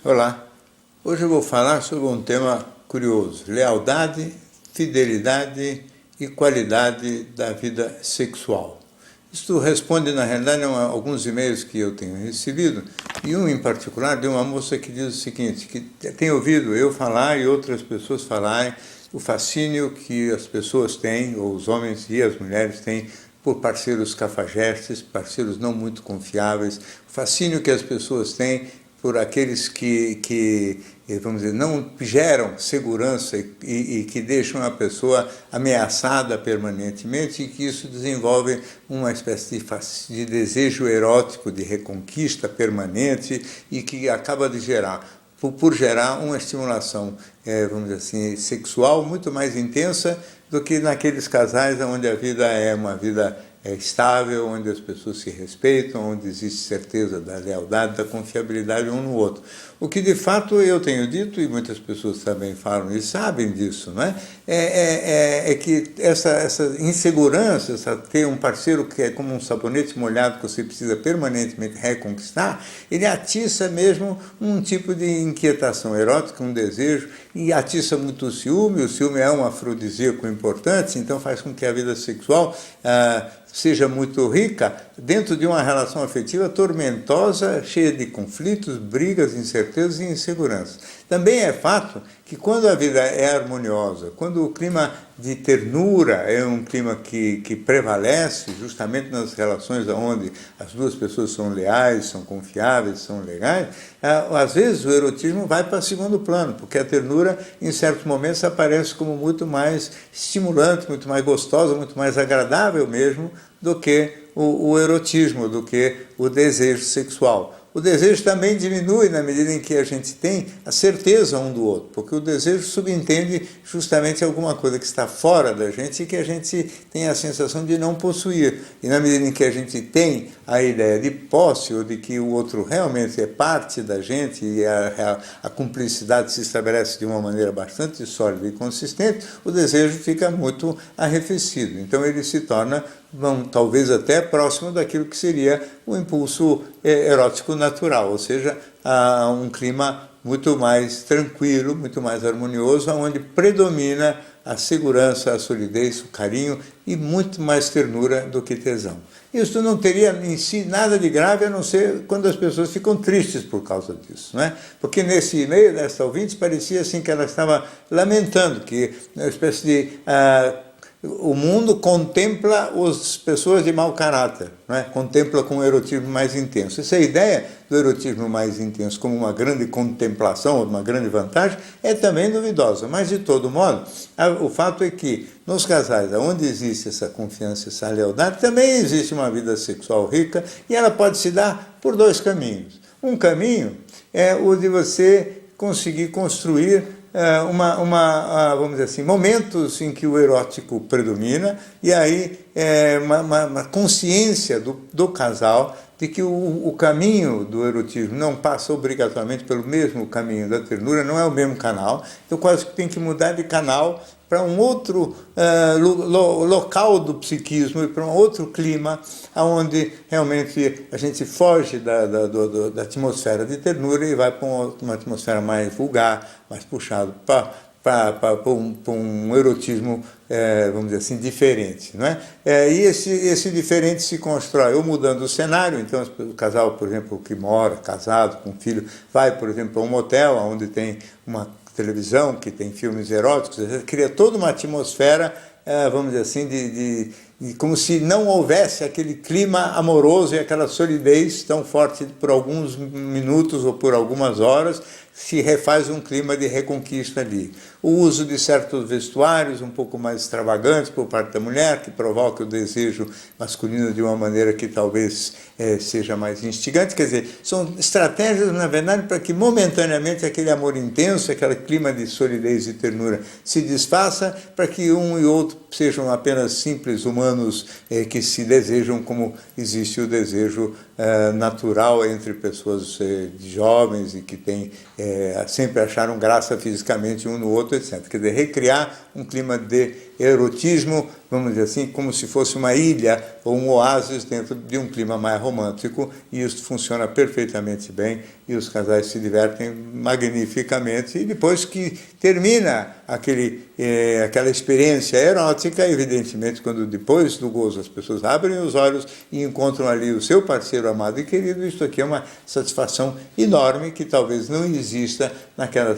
Olá, hoje eu vou falar sobre um tema curioso: lealdade, fidelidade e qualidade da vida sexual. Isto responde, na realidade, a alguns e-mails que eu tenho recebido, e um em particular de uma moça que diz o seguinte, que tem ouvido eu falar e outras pessoas falarem o fascínio que as pessoas têm, ou os homens e as mulheres têm, por parceiros cafajestes, parceiros não muito confiáveis, o fascínio que as pessoas têm por aqueles que vamos dizer, não geram segurança e que deixam a pessoa ameaçada permanentemente, e que isso desenvolve uma espécie de desejo erótico, de reconquista permanente, e que acaba de gerar, por gerar uma estimulação, vamos dizer assim, sexual muito mais intensa do que naqueles casais onde a vida é uma vida estável, onde as pessoas se respeitam, onde existe certeza da lealdade, da confiabilidade um no outro. O que de fato eu tenho dito, e muitas pessoas também falam e sabem disso, não é? É que essa insegurança, ter um parceiro que é como um sabonete molhado que você precisa permanentemente reconquistar, ele atiça mesmo um tipo de inquietação erótica, um desejo, e atiça muito o ciúme é um afrodisíaco importante, então faz com que a vida sexual seja muito rica dentro de uma relação afetiva tormentosa, cheia de conflitos, brigas, incertezas e inseguranças. Também é fato que quando a vida é harmoniosa, quando o clima de ternura é um clima que prevalece justamente nas relações onde as duas pessoas são leais, são confiáveis, são legais, às vezes o erotismo vai para segundo plano, porque a ternura em certos momentos aparece como muito mais estimulante, muito mais gostosa, muito mais agradável mesmo do que o erotismo, do que o desejo sexual. O desejo também diminui na medida em que a gente tem a certeza um do outro, porque o desejo subentende justamente alguma coisa que está fora da gente e que a gente tem a sensação de não possuir. E na medida em que a gente tem a ideia de posse, ou de que o outro realmente é parte da gente e a cumplicidade se estabelece de uma maneira bastante sólida e consistente, o desejo fica muito arrefecido. Então ele se torna, talvez até próximo daquilo que seria o impulso erótico natural, ou seja, um clima muito mais tranquilo, muito mais harmonioso, onde predomina a segurança, a solidez, o carinho e muito mais ternura do que tesão. Isso não teria em si nada de grave, a não ser quando as pessoas ficam tristes por causa disso, não é? Porque nesse e-mail dessa ouvinte parecia assim que ela estava lamentando que uma espécie de o mundo contempla as pessoas de mau caráter, não é? Contempla com um erotismo mais intenso. Essa ideia do erotismo mais intenso como uma grande contemplação, uma grande vantagem, é também duvidosa. Mas, de todo modo, o fato é que nos casais onde existe essa confiança, essa lealdade, também existe uma vida sexual rica, e ela pode se dar por dois caminhos. Um caminho é o de você conseguir construir vamos dizer assim, momentos em que o erótico predomina, e aí uma consciência do casal de que o caminho do erotismo não passa obrigatoriamente pelo mesmo caminho da ternura, não é o mesmo canal, então quase que tem que mudar de canal para um outro local do psiquismo e para um outro clima, onde realmente a gente foge da atmosfera de ternura e vai para uma atmosfera mais vulgar, mais puxado para um erotismo, vamos dizer assim, diferente, não é? E esse diferente se constrói ou mudando o cenário. Então o casal, por exemplo, que mora casado com filho, vai, por exemplo, a um motel onde tem uma televisão, que tem filmes eróticos, cria toda uma atmosfera, vamos dizer assim, de como se não houvesse aquele clima amoroso e aquela solidez tão forte por alguns minutos ou por algumas horas, se refaz um clima de reconquista ali. O uso de certos vestuários um pouco mais extravagantes por parte da mulher, que provoca o desejo masculino de uma maneira que talvez seja mais instigante. Quer dizer, são estratégias, na verdade, para que momentaneamente aquele amor intenso, aquele clima de solidez e ternura se desfaça, para que um e outro sejam apenas simples humanos que se desejam como existe o desejo natural entre pessoas jovens e que sempre acharam graça fisicamente um no outro, etc. Quer dizer, recriar um clima de erotismo, vamos dizer assim, como se fosse uma ilha ou um oásis dentro de um clima mais romântico, e isso funciona perfeitamente bem, e os casais se divertem magnificamente, e depois que termina aquela experiência erótica, evidentemente, quando depois do gozo as pessoas abrem os olhos e encontram ali o seu parceiro amado e querido, isso aqui é uma satisfação enorme que talvez não exista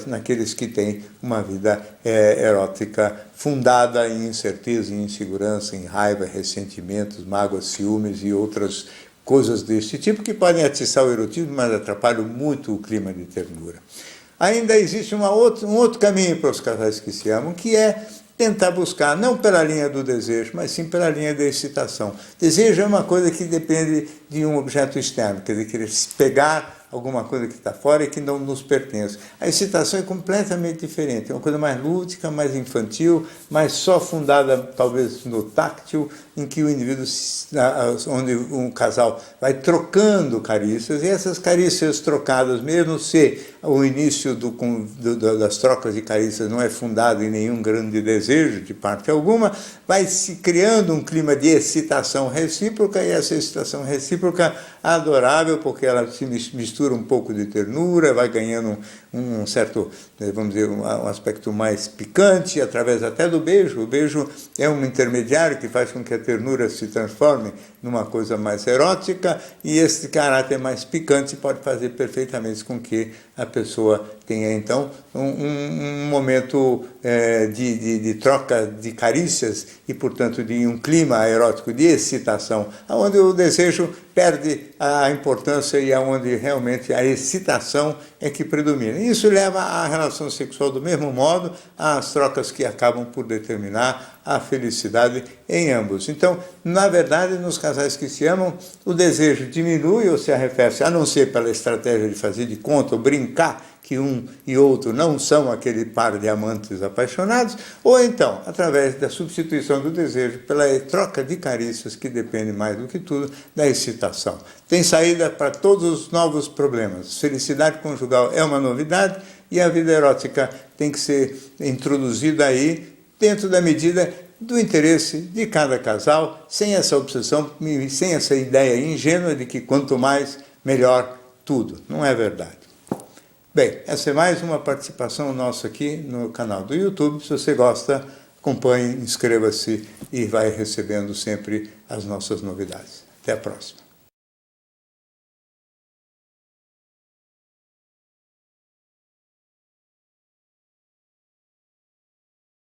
naqueles que têm uma vida erótica fundada em incerteza, em insegurança, em raiva, ressentimentos, mágoas, ciúmes e outras coisas deste tipo que podem atiçar o erotismo, mas atrapalham muito o clima de ternura. Ainda existe um outro caminho para os casais que se amam, que é tentar buscar, não pela linha do desejo, mas sim pela linha da excitação. Desejo é uma coisa que depende de um objeto externo, quer dizer, querer pegar alguma coisa que está fora e que não nos pertence. A excitação é completamente diferente, é uma coisa mais lúdica, mais infantil, mais só fundada talvez no táctil, em que o indivíduo, onde um casal vai trocando carícias, e essas carícias trocadas, mesmo se o início das trocas de carícias não é fundado em nenhum grande desejo de parte alguma, vai se criando um clima de excitação recíproca, e essa excitação recíproca adorável, porque ela se mistura um pouco de ternura, vai ganhando um certo, vamos dizer, um aspecto mais picante, através até do beijo. O beijo é um intermediário que faz com que a ternura se transforme numa coisa mais erótica, e esse caráter mais picante pode fazer perfeitamente com que a pessoa tenha, então, um momento de troca de carícias e, portanto, de um clima erótico de excitação, onde o desejo perde a importância e onde realmente a excitação é que predomina. Isso leva à relação sexual do mesmo modo, às trocas que acabam por determinar a felicidade em ambos. Então, na verdade, nos casais que se amam, o desejo diminui ou se arrefece, a não ser pela estratégia de fazer de conta ou brincar que um e outro não são aquele par de amantes apaixonados, ou então, através da substituição do desejo pela troca de carícias, que depende mais do que tudo da excitação. Tem saída para todos os novos problemas. Felicidade conjugal é uma novidade e a vida erótica tem que ser introduzida aí dentro da medida do interesse de cada casal, sem essa obsessão, sem essa ideia ingênua de que quanto mais, melhor tudo. Não é verdade. Bem, essa é mais uma participação nossa aqui no canal do YouTube. Se você gosta, acompanhe, inscreva-se e vai recebendo sempre as nossas novidades. Até a próxima.